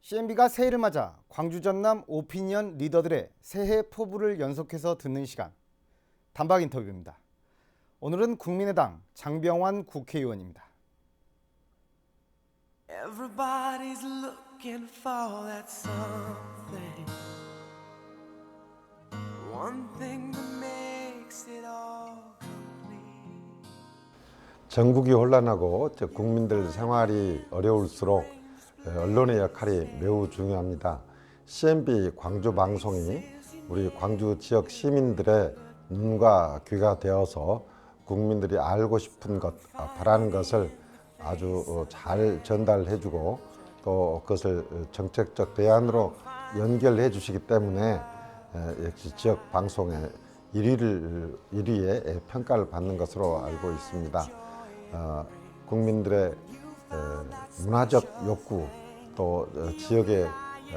CNB가 새해를 맞아 광주 전남 오피니언 리더들의 새해 포부를 연속해서 듣는 시간, 단박 인터뷰입니다. 오늘은 국민의당 장병완 국회의원입니다. Everybody's looking for that something. One thing that makes it all complete. 전국이 혼란하고 국민들 생활이 어려울수록 언론의 역할이 매우 중요합니다. CNB 광주 방송이 우리 광주 지역 시민들의 눈과 귀가 되어서 국민들이 알고 싶은 것, 바라는 것을 아주 잘 전달해주고 또 그것을 정책적 대안으로 연결해 주시기 때문에 역시 지역 방송의 1위의 평가를 받는 것으로 알고 있습니다. 국민들의 문화적 욕구 또 지역의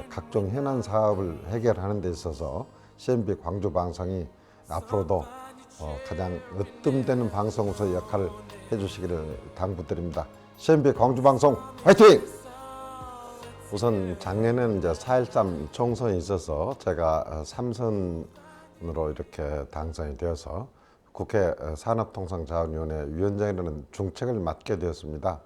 각종 현안 사업을 해결하는 데 있어서 CNB 광주 방송이 앞으로도 가장 으뜸되는 방송으로서 역할을 해주시기를 당부드립니다. CNB 광주 방송 화이팅! 우선 작년에는 이제 4.13 총선이 있어서 제가 3선으로 이렇게 당선이 되어서 국회 산업통상자원위원회 위원장이라는 중책을 맡게 되었습니다.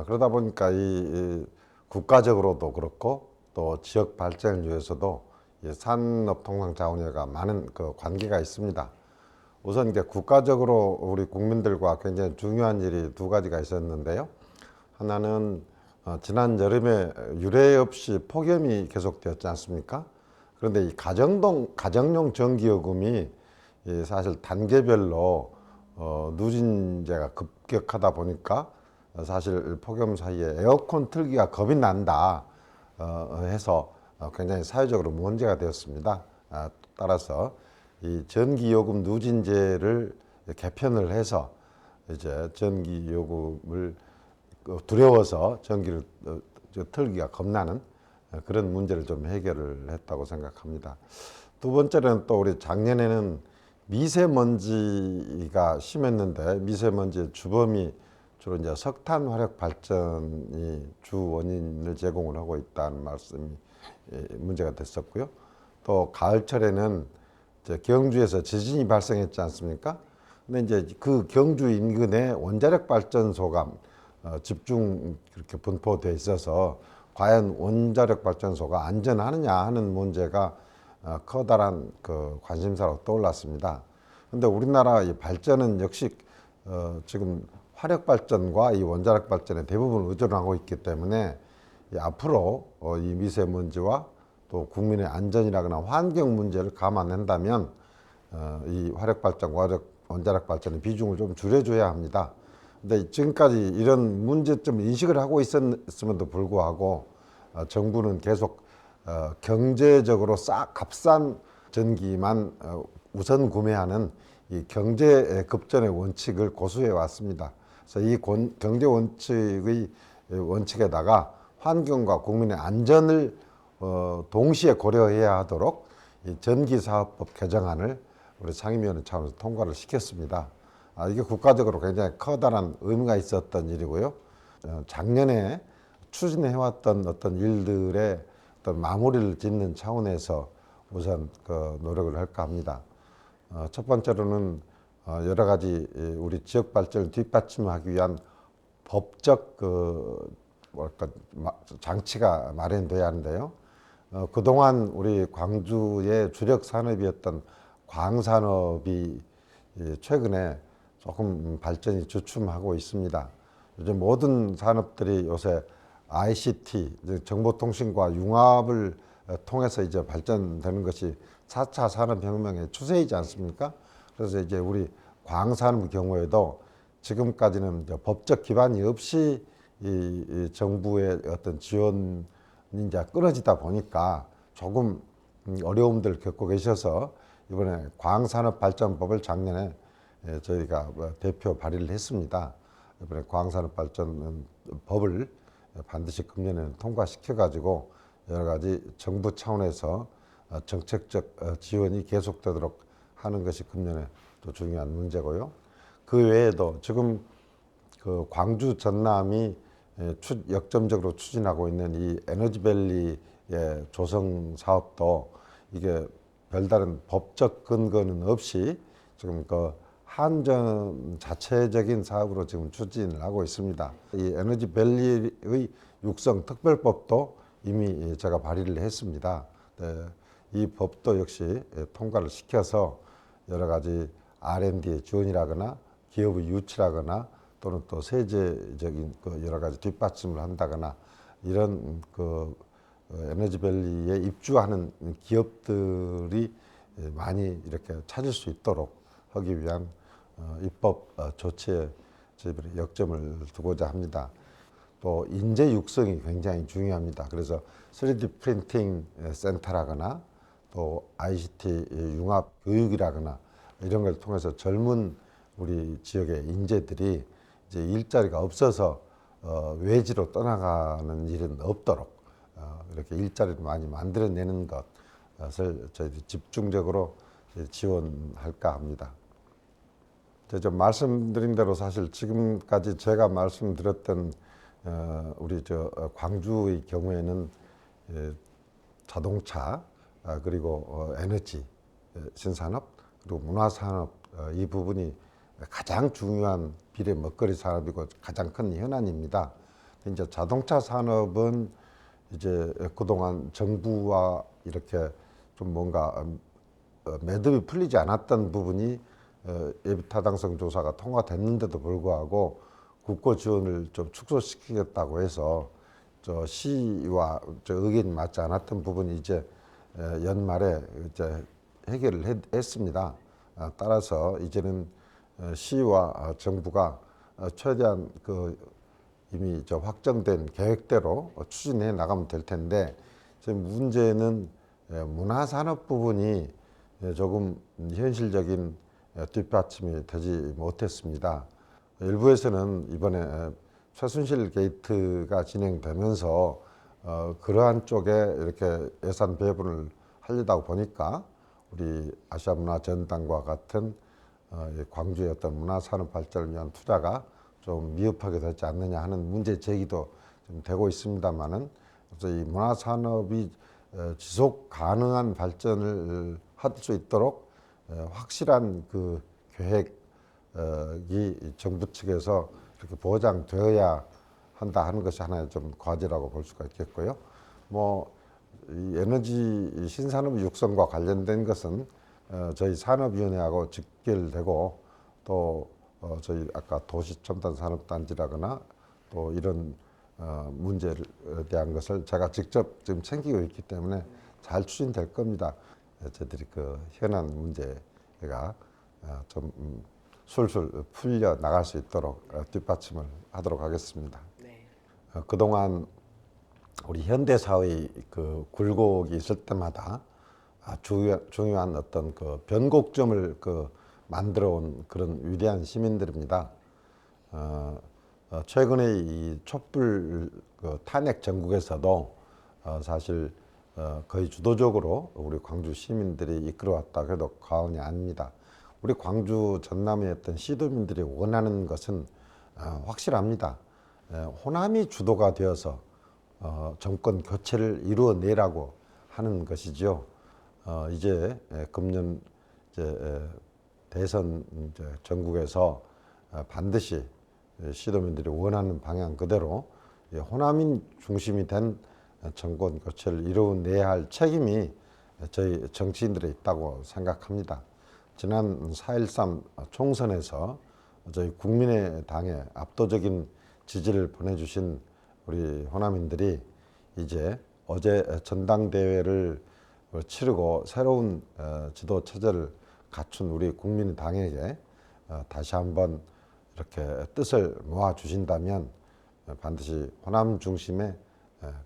그러다 보니까 이 국가적으로도 그렇고 또 지역 발전을 위해서도 산업통상자원위가 많은 그 관계가 있습니다. 우선 이제 국가적으로 우리 국민들과 굉장히 중요한 일이 두 가지가 있었는데요. 하나는 지난 여름에 유례 없이 폭염이 계속되었지 않습니까? 그런데 이 가정용 전기요금이 사실 단계별로 누진제가 급격하다 보니까 사실 폭염 사이에 에어컨 틀기가 겁이 난다 해서 굉장히 사회적으로 문제가 되었습니다. 따라서 이 전기요금 누진제를 개편을 해서 이제 전기요금을 두려워서 전기를 틀기가 겁나는 그런 문제를 좀 해결을 했다고 생각합니다. 두 번째는 또 우리 작년에는 미세먼지가 심했는데 미세먼지의 주범이 주로 이제 석탄 화력 발전이 주 원인을 제공을 하고 있다는 말씀이 문제가 됐었고요. 또 가을철에는 이제 경주에서 지진이 발생했지 않습니까? 근데 이제 그 경주 인근에 원자력 발전소가 집중 그렇게 분포되어 있어서 과연 원자력 발전소가 안전하느냐 하는 문제가 커다란 그 관심사로 떠올랐습니다. 그런데 우리나라 이 발전은 역시 지금 화력 발전과 이 원자력 발전에 대부분 의존하고 있기 때문에 앞으로 이 미세먼지와 또 국민의 안전이라거나 환경 문제를 감안한다면 이 화력 발전과 원자력 발전의 비중을 좀 줄여줘야 합니다. 근데 지금까지 이런 문제점 인식을 하고 있었음에도 불구하고 정부는 계속 경제적으로 값싼 전기만 우선 구매하는 이 경제 급전의 원칙을 고수해 왔습니다. 그래서 이 경제 원칙에다가 환경과 국민의 안전을 동시에 고려해야 하도록 이 전기사업법 개정안을 우리 상임위원회 차원에서 통과를 시켰습니다. 이게 국가적으로 굉장히 커다란 의미가 있었던 일이고요. 작년에 추진해왔던 어떤 일들의 어떤 마무리를 짓는 차원에서 우선 그 노력을 할까 합니다. 첫 번째로는 여러 가지 우리 지역 발전을 뒷받침하기 위한 법적 장치가 마련돼야 하는데요. 그동안 우리 광주의 주력 산업이었던 광산업이 최근에 조금 발전이 주춤하고 있습니다. 요즘 모든 산업들이 요새 ICT, 정보통신과 융합을 통해서 이제 발전되는 것이 4차 산업혁명의 추세이지 않습니까? 그래서 이제 우리 광산업 경우에도 지금까지는 이제 법적 기반이 없이 이 정부의 어떤 지원이 이제 끊어지다 보니까 조금 어려움들을 겪고 계셔서 이번에 광산업발전법을 작년에 저희가 대표 발의를 했습니다. 이번에 광산업발전법을 반드시 금년에는 통과시켜가지고 여러 가지 정부 차원에서 정책적 지원이 계속되도록 하는 것이 금년에 또 중요한 문제고요. 그 외에도 지금 그 광주 전남이 역점적으로 추진하고 있는 이 에너지밸리의 조성 사업도 이게 별다른 법적 근거는 없이 지금 그 한전 자체적인 사업으로 지금 추진을 하고 있습니다. 이 에너지밸리의 육성 특별법도 이미 제가 발의를 했습니다. 네, 이 법도 역시 통과를 시켜서 여러 가지 R&D의 지원이라거나 기업의 유치라거나 또는 또 세제적인 그 여러 가지 뒷받침을 한다거나 이런 그 에너지밸리에 입주하는 기업들이 많이 이렇게 찾을 수 있도록 하기 위한 입법 조치에 저희들이 역점을 두고자 합니다. 또 인재 육성이 굉장히 중요합니다. 그래서 3D 프린팅 센터라거나 또 ICT 융합 교육이라거나 이런 걸 통해서 젊은 우리 지역의 인재들이 이제 일자리가 없어서 외지로 떠나가는 일은 없도록 이렇게 일자리를 많이 만들어내는 것을 저희들이 집중적으로 지원할까 합니다. 좀 말씀드린 대로 사실 지금까지 제가 말씀드렸던 우리 광주의 경우에는 자동차 그리고 에너지 신산업 그리고 문화산업 이 부분이 가장 중요한 비례 먹거리 산업이고 가장 큰 현안입니다. 이제 자동차 산업은 이제 그동안 정부와 이렇게 좀 뭔가 매듭이 풀리지 않았던 부분이 예비타당성 조사가 통과됐는데도 불구하고 국고 지원을 좀 축소시키겠다고 해서 시와 의견이 맞지 않았던 부분이 이제 연말에 이제 해결을 했습니다. 따라서 이제는 시와 정부가 최대한 그 이미 확정된 계획대로 추진해 나가면 될 텐데 지금 문제는 문화산업 부분이 조금 현실적인 뒷받침이 되지 못했습니다. 일부에서는 이번에 최순실 게이트가 진행되면서 그러한 쪽에 이렇게 예산 배분을 하려다 보니까 우리 아시아문화전당과 같은 광주의 어떤 문화산업 발전을 위한 투자가 좀 미흡하게 되지 않느냐 하는 문제 제기도 좀 되고 있습니다만은 이 문화산업이 지속 가능한 발전을 할 수 있도록 확실한 그 계획이 정부 측에서 이렇게 보장되어야 한다 하는 것이 하나의 좀 과제라고 볼 수가 있겠고요. 이 에너지 신산업 육성과 관련된 것은 저희 산업위원회하고 직결되고 또 저희 아까 도시첨단산업단지라거나 또 이런 문제에 대한 것을 제가 직접 지금 챙기고 있기 때문에 잘 추진될 겁니다. 저희들이 그 현안 문제가 좀 술술 풀려 나갈 수 있도록 뒷받침을 하도록 하겠습니다. 네. 그동안 우리 현대사의 그 굴곡이 있을 때마다 중요한 어떤 그 변곡점을 만들어 온 그런 위대한 시민들입니다. 최근에 이 촛불 탄핵 전국에서도 사실 거의 주도적으로 우리 광주 시민들이 이끌어왔다 해도 과언이 아닙니다. 우리 광주 전남의 어떤 시도민들이 원하는 것은 확실합니다. 호남이 주도가 되어서 정권 교체를 이루어내라고 하는 것이죠. 이제 금년 대선 전국에서 반드시 시도민들이 원하는 방향 그대로 호남인 중심이 된 정권 교체를 이루어내야 할 책임이 저희 정치인들에 있다고 생각합니다. 지난 4.13 총선에서 저희 국민의당에 압도적인 지지를 보내주신 우리 호남인들이 이제 어제 전당대회를 치르고 새로운 지도 체제를 갖춘 우리 국민의당에게 다시 한번 이렇게 뜻을 모아 주신다면 반드시 호남 중심의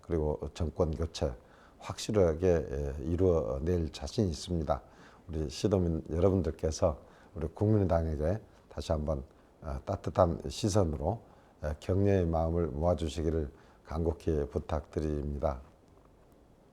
그리고 정권 교체 확실하게 이루어낼 자신이 있습니다. 우리 시도민 여러분들께서 우리 국민의당에게 다시 한번 따뜻한 시선으로 격려의 마음을 모아주시기를 간곡히 부탁드립니다.